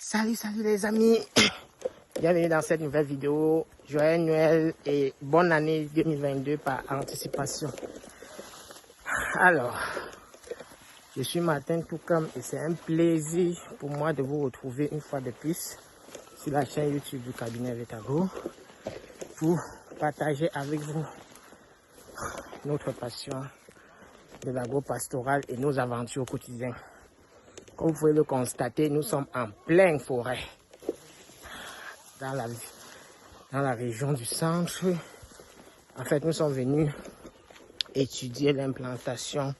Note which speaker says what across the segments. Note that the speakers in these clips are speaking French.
Speaker 1: Salut les amis, bienvenue dans cette nouvelle vidéo. Joyeux Noël et bonne année 2022 par anticipation. Alors, je suis Martin Toukam et c'est un plaisir pour moi de vous retrouver une fois de plus sur la chaîne YouTube du cabinet Vetago pour partager avec vous notre passion de l'agro-pastoral et nos aventures quotidiennes. Comme vous pouvez le constater, nous sommes en pleine forêt dans la région du centre. En fait, nous sommes venus étudier l'implantation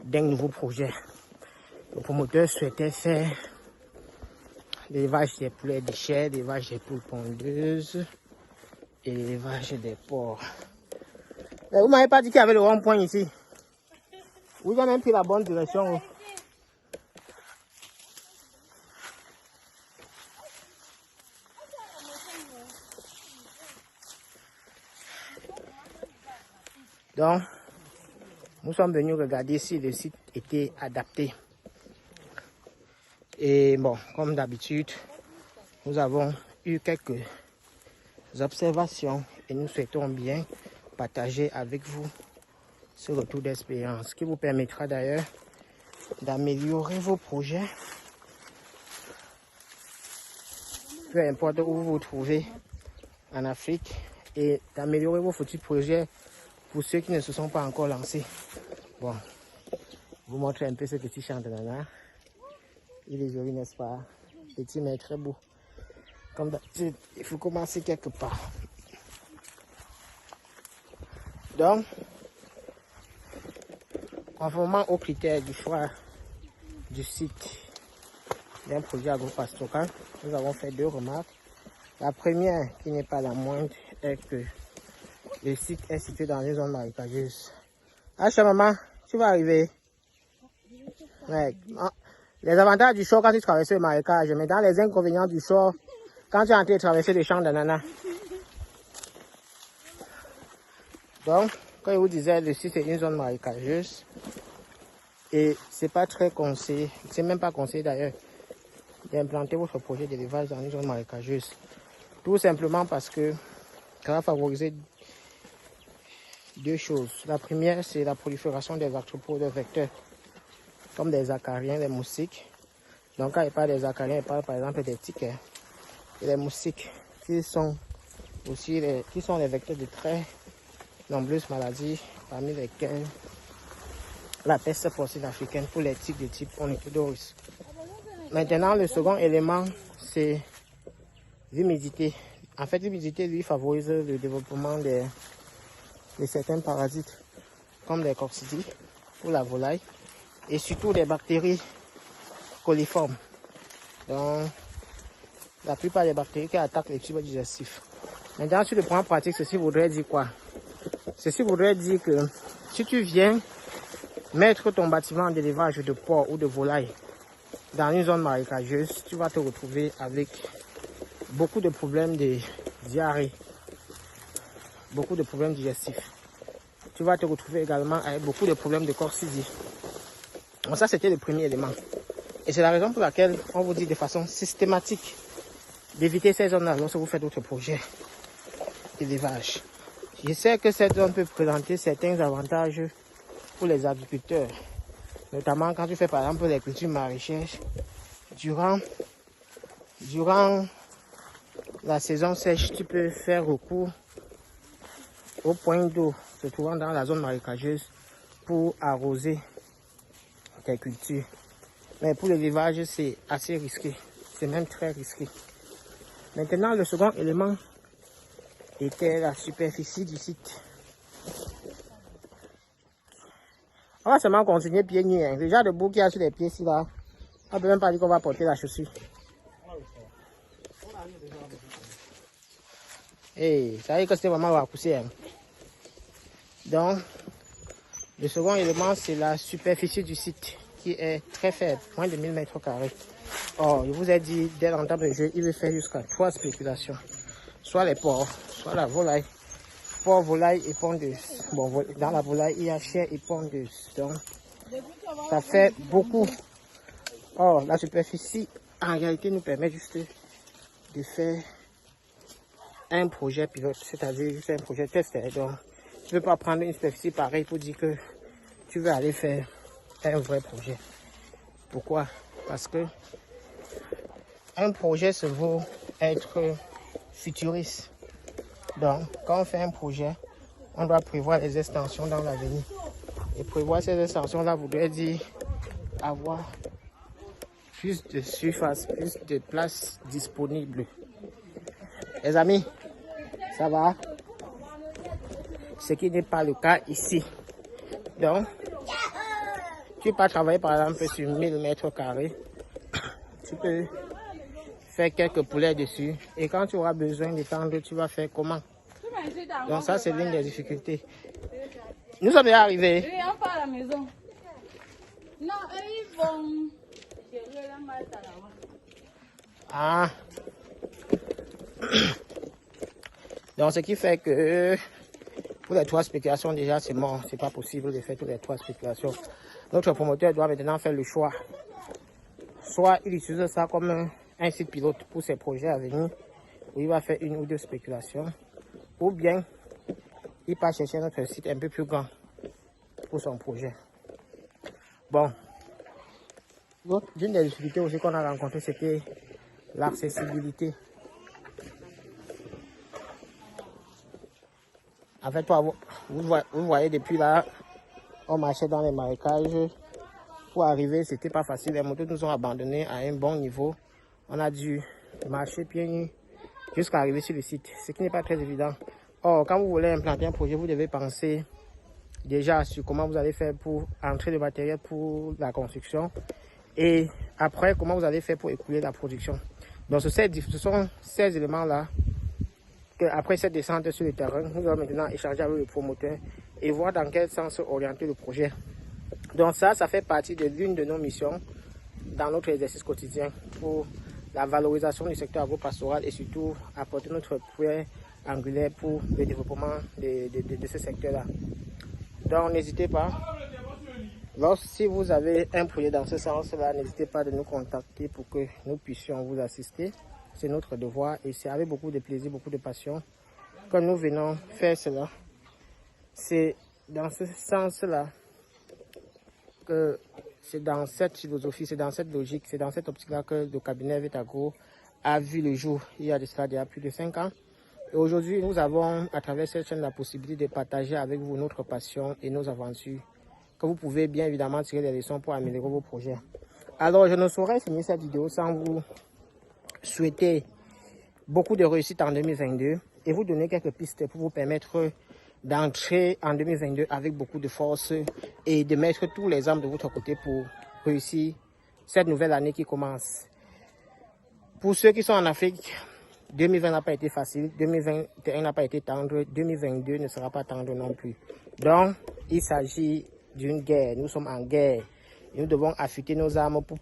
Speaker 1: d'un nouveau projet. Le promoteur souhaitait faire l'élevage des poulets déchets, l'élevage des poules pondeuses et l'élevage des porcs. Mais vous m'avez pas dit qu'il y avait le rond-point ici. Vous avez même pris la bonne direction. Donc, nous sommes venus regarder si le site était adapté. Et bon, comme d'habitude, nous avons eu quelques observations et nous souhaitons bien partager avec vous ce retour d'expérience qui vous permettra d'ailleurs d'améliorer vos projets. Peu importe où vous vous trouvez en Afrique et d'améliorer vos futurs projets pour ceux qui ne se sont pas encore lancés. Bon, je vous montre un peu ce petit champ de nana. Il est joli, n'est-ce pas? Petit mais très beau. Comme d'habitude, il faut commencer quelque part. Donc, conformément aux critères du choix du site d'un projet agro-pastoral, nous avons fait deux remarques. La première, qui n'est pas la moindre, est que le site est situé dans une zone marécageuse. Ah, chère maman, tu vas arriver. Ouais. Les avantages du short quand tu traverses le marécage, mais dans les inconvénients du short, quand tu es en train de traverser le champ d'ananas. Donc, comme je vous disais, le site est une zone marécageuse. Et c'est pas très conseillé, c'est même pas conseillé d'ailleurs, d'implanter votre projet d'élevage dans une zone marécageuse. Tout simplement parce que ça va favoriser deux choses. La première, c'est la prolifération des arthropodes vecteurs, comme des acariens, des moustiques. Donc, quand il parle des acariens, il parle par exemple des tiques et des moustiques, qui sont aussi les vecteurs de très nombreuses maladies, parmi lesquelles la peste porcine africaine pour les tiques de type Onychodorus. Maintenant, le second élément, c'est l'humidité. En fait, l'humidité, lui, favorise le développement de certains parasites, comme les coccidies pour la volaille, et surtout des bactéries coliformes. Donc, la plupart des bactéries qui attaquent les tubes digestifs. Maintenant, sur le plan pratique, ceci voudrait dire quoi? Ceci voudrait dire que si tu viens mettre ton bâtiment d'élevage de porc ou de volaille dans une zone marécageuse, tu vas te retrouver avec beaucoup de problèmes de diarrhée, beaucoup de problèmes digestifs. Tu vas te retrouver également avec beaucoup de problèmes de coccidie. Donc ça, c'était le premier élément. Et c'est la raison pour laquelle on vous dit de façon systématique d'éviter ces zones-là lorsque vous faites d'autres projets d'élevage. Je sais que cette zone peut présenter certains avantages pour les agriculteurs, notamment quand tu fais par exemple les cultures maraîchères. Durant la saison sèche, tu peux faire recours au point d'eau se trouvant dans la zone marécageuse pour arroser tes cultures. Mais pour l'élevage, c'est assez risqué. C'est même très risqué. Maintenant, le second élément était la superficie du site. On va seulement continuer pieds nus. Hein. Déjà debout qui a sur les pieds ici là. On ne peut même pas dire qu'on va porter la chaussure. Et ça veut dire que c'est vraiment à pousser. Hein. Donc, le second élément, c'est la superficie du site qui est très faible, moins de 1000 mètres carrés. Or, je vous ai dit, dès l'entame de jeu, il veut faire jusqu'à 3 spéculations. Soit les porcs, soit la volaille. Porc, volaille et pondeuse. Bon, dans la volaille, il y a chair et pondeuse. Donc, ça fait beaucoup. Or, la superficie en réalité nous permet juste de faire un projet pilote, c'est-à-dire juste un projet test. Donc, tu ne peux pas prendre une superficie pareille pour dire que tu veux aller faire un vrai projet. Pourquoi? Parce que un projet se vaut être futuriste. Donc, quand on fait un projet, on doit prévoir les extensions dans l'avenir. Et prévoir ces extensions-là voudrait dire avoir plus de surface, plus de place disponible. Les amis, ça va? Ce qui n'est pas le cas ici. Donc, tu peux pas travailler par exemple sur 1000 mètres carrés. Tu peux faire quelques poulets dessus. Et quand tu auras besoin d'étendre, tu vas faire comment? Donc ça, c'est l'une des difficultés. Nous sommes déjà arrivés.
Speaker 2: Oui, on part à la maison. Non, ils vont...
Speaker 1: Ah. Donc ce qui fait que pour les 3 spéculations déjà c'est mort. C'est pas possible de faire toutes les 3 spéculations. Notre promoteur doit maintenant faire le choix. Soit il utilise ça comme un site pilote pour ses projets à venir, où il va faire 1 ou 2 spéculations. Ou bien il part chercher notre site un peu plus grand pour son projet. Bon. L'une des difficultés aussi qu'on a rencontrées, c'était l'accessibilité. En fait, vous voyez depuis là, on marchait dans les marécages. Pour arriver, c'était pas facile. Les motos nous ont abandonnés à un bon niveau. On a dû marcher pieds nus jusqu'à arriver sur le site, ce qui n'est pas très évident. Or, quand vous voulez implanter un projet, vous devez penser déjà sur comment vous allez faire pour entrer le matériel pour la construction. Et après, comment vous allez faire pour écouler la production. Donc, ce sont ces éléments-là que, après cette descente sur le terrain, nous allons maintenant échanger avec le promoteur et voir dans quel sens orienter le projet. Donc ça fait partie de l'une de nos missions dans notre exercice quotidien pour la valorisation du secteur agro-pastoral et surtout apporter notre pierre angulaire pour le développement de ce secteur-là. Donc n'hésitez pas. Si vous avez un projet dans ce sens-là, n'hésitez pas de nous contacter pour que nous puissions vous assister. C'est notre devoir et c'est avec beaucoup de plaisir, beaucoup de passion que nous venons faire cela. C'est dans ce sens-là que c'est dans cette philosophie, c'est dans cette logique, c'est dans cette optique-là que le cabinet Vetagro a vu le jour il y a de cela déjà plus de 5 ans. Et aujourd'hui, nous avons à travers cette chaîne la possibilité de partager avec vous notre passion et nos aventures, que vous pouvez bien évidemment tirer des leçons pour améliorer vos projets. Alors, je ne saurais finir cette vidéo sans vous souhaiter beaucoup de réussite en 2022 et vous donner quelques pistes pour vous permettre d'entrer en 2022 avec beaucoup de force et de mettre tous les armes de votre côté pour réussir cette nouvelle année qui commence. Pour ceux qui sont en Afrique, 2020 n'a pas été facile, 2021 n'a pas été tendre, 2022 ne sera pas tendre non plus. Donc, il s'agit d'une guerre. Nous sommes en guerre. Et nous devons affûter nos armes pour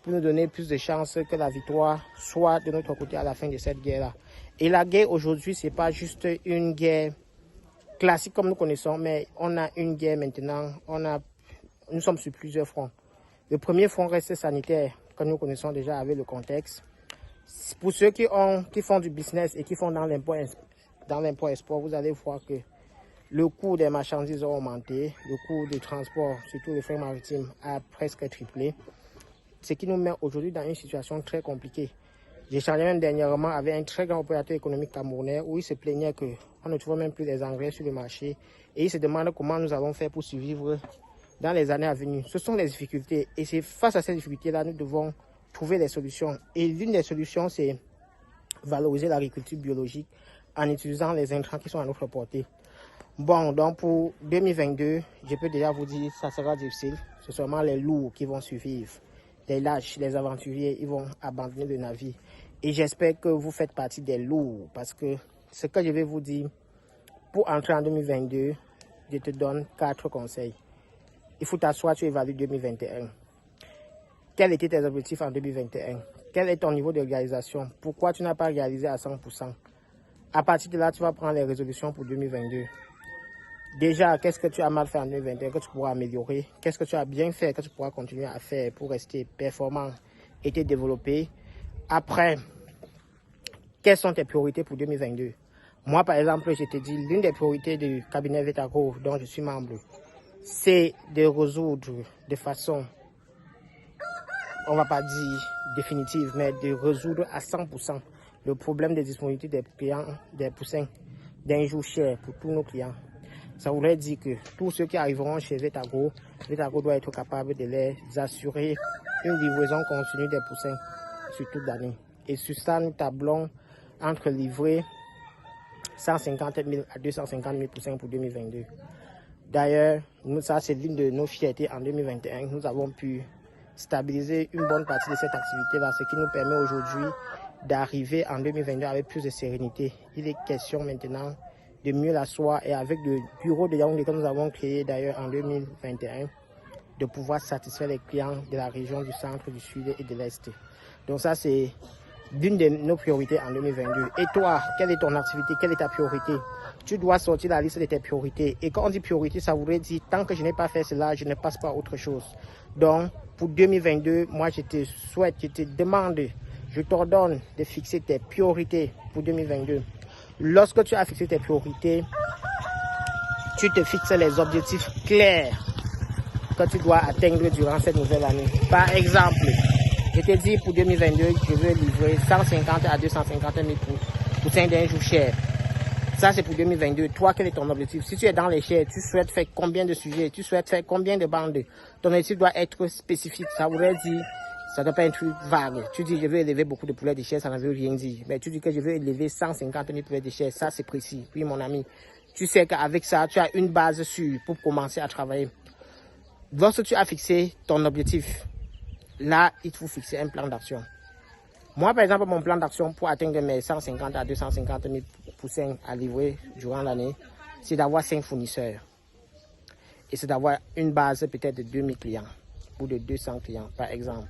Speaker 1: nous donner plus de chances que la victoire soit de notre côté à la fin de cette guerre-là. Et la guerre aujourd'hui, ce n'est pas juste une guerre classique comme nous connaissons, mais on a une guerre maintenant. Nous sommes sur plusieurs fronts. Le premier front reste sanitaire, que nous connaissons déjà avec le contexte. Pour ceux qui font du business et qui font dans l'import-export, vous allez voir que le coût des marchandises a augmenté, le coût du transport, surtout les frais maritimes, a presque triplé. Ce qui nous met aujourd'hui dans une situation très compliquée. J'ai échangé même dernièrement avec un très grand opérateur économique camerounais où il se plaignait qu'on ne trouve même plus les engrais sur le marché et il se demande comment nous allons faire pour survivre dans les années à venir. Ce sont les difficultés et c'est face à ces difficultés-là nous devons trouver des solutions. Et l'une des solutions, c'est valoriser l'agriculture biologique en utilisant les intrants qui sont à notre portée. Bon, donc pour 2022, je peux déjà vous dire que ça sera difficile. C'est seulement les lourds qui vont survivre. Les lâches, les aventuriers, ils vont abandonner le navire. Et j'espère que vous faites partie des lourds. Parce que ce que je vais vous dire, pour entrer en 2022, je te donne 4 conseils. Il faut t'asseoir, tu évalues 2021. Quels étaient tes objectifs en 2021? Quel est ton niveau de réalisation? Pourquoi tu n'as pas réalisé à 100%? À partir de là, tu vas prendre les résolutions pour 2022. Déjà, qu'est-ce que tu as mal fait en 2021 que tu pourras améliorer? Qu'est-ce que tu as bien fait que tu pourras continuer à faire pour rester performant été développé. Après, quelles sont tes priorités pour 2022? Moi, par exemple, je te dis, l'une des priorités du cabinet Vetago, dont je suis membre, c'est de résoudre de façon, on va pas dire définitive, mais de résoudre à 100% le problème de disponibilité des clients, des poussins d'un jour cher pour tous nos clients. Ça voudrait dire que tous ceux qui arriveront chez Vetago, Vetago doit être capable de les assurer une livraison continue des poussins sur toute l'année. Et sur ça, nous tablons entre livrer 150 000 à 250 000 poussins pour 2022. D'ailleurs, ça c'est l'une de nos fiertés en 2021. Nous avons pu stabiliser une bonne partie de cette activité-là, ce qui nous permet aujourd'hui d'arriver en 2022 avec plus de sérénité. Il est question maintenant de mieux l'asseoir et avec le bureau de Yaoundé que nous avons créé d'ailleurs en 2021, de pouvoir satisfaire les clients de la région du centre, du sud et de l'est. Donc ça c'est l'une de nos priorités en 2022. Et toi, quelle est ton activité? Quelle est ta priorité? Tu dois sortir la liste de tes priorités. Et quand on dit priorité, ça voudrait dire, tant que je n'ai pas fait cela, je ne passe pas à autre chose. Donc, pour 2022, moi, je te souhaite, je te demande, je t'ordonne de fixer tes priorités pour 2022. Lorsque tu as fixé tes priorités, tu te fixes les objectifs clairs que tu dois atteindre durant cette nouvelle année. Par exemple, je te dis pour 2022, je veux livrer 150 à 250 000 poussins d'un jour cher. Ça, c'est pour 2022. Toi, quel est ton objectif? Si tu es dans les chairs, tu souhaites faire combien de sujets? Tu souhaites faire combien de bandes? Ton objectif doit être spécifique. Ça voudrait dire, ça ne doit pas être vague. Tu dis, je veux élever beaucoup de poulets de chair, ça ne veut rien dire. Mais tu dis que je veux élever 150 000 poulets de chair, ça, c'est précis. Puis, mon ami, tu sais qu'avec ça, tu as une base sûre pour commencer à travailler. Lorsque tu as fixé ton objectif, là, il faut fixer un plan d'action. Moi, par exemple, mon plan d'action pour atteindre mes 150 à 250 000 poussins à livrer durant l'année, c'est d'avoir 5 fournisseurs. Et c'est d'avoir une base peut-être de 2000 clients ou de 200 clients, par exemple.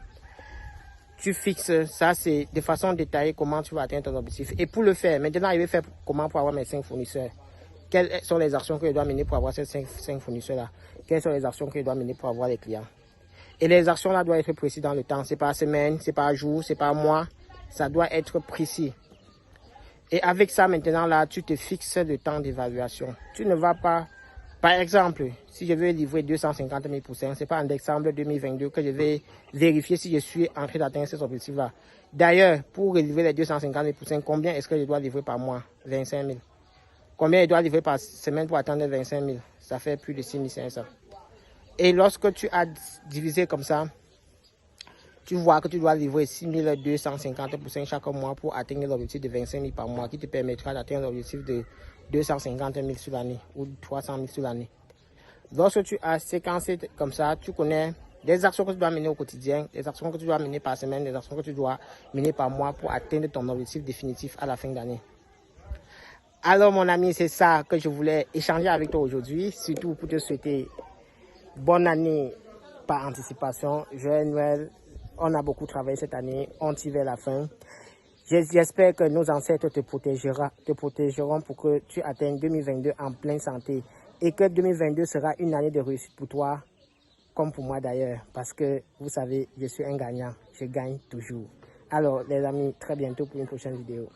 Speaker 1: Tu fixes ça, c'est de façon détaillée comment tu vas atteindre ton objectif. Et pour le faire, maintenant, je vais faire comment pour avoir mes 5 fournisseurs. Quelles sont les actions que je dois mener pour avoir ces 5 fournisseurs-là? Quelles sont les actions que je dois mener pour avoir les clients? Et les actions là doivent être précises dans le temps. C'est pas semaine, c'est pas jour, c'est pas mois. Ça doit être précis. Et avec ça, maintenant, là, tu te fixes le temps d'évaluation. Tu ne vas pas, par exemple, si je veux livrer 250 000 poussins, c'est pas en décembre 2022 que je vais vérifier si je suis en train d'atteindre ces objectifs-là. D'ailleurs, pour livrer les 250 000 poussins, combien est-ce que je dois livrer par mois? 25 000. Combien je dois livrer par semaine pour atteindre 25 000? Ça fait plus de 6 500. Et lorsque tu as divisé comme ça, tu vois que tu dois livrer 6 250 poussins chaque mois pour atteindre l'objectif de 25 000 par mois qui te permettra d'atteindre l'objectif de 250 000 sur l'année ou 300 000 sur l'année. Lorsque tu as séquencé comme ça, tu connais les actions que tu dois mener au quotidien, les actions que tu dois mener par semaine, les actions que tu dois mener par mois pour atteindre ton objectif définitif à la fin d'année. Alors mon ami, c'est ça que je voulais échanger avec toi aujourd'hui, surtout pour te souhaiter bonne année par anticipation, joyeux Noël. On a beaucoup travaillé cette année, on tire vers la fin. J'espère que nos ancêtres te protégeront pour que tu atteignes 2022 en pleine santé et que 2022 sera une année de réussite pour toi, comme pour moi d'ailleurs, parce que vous savez, je suis un gagnant, je gagne toujours. Alors les amis, très bientôt pour une prochaine vidéo.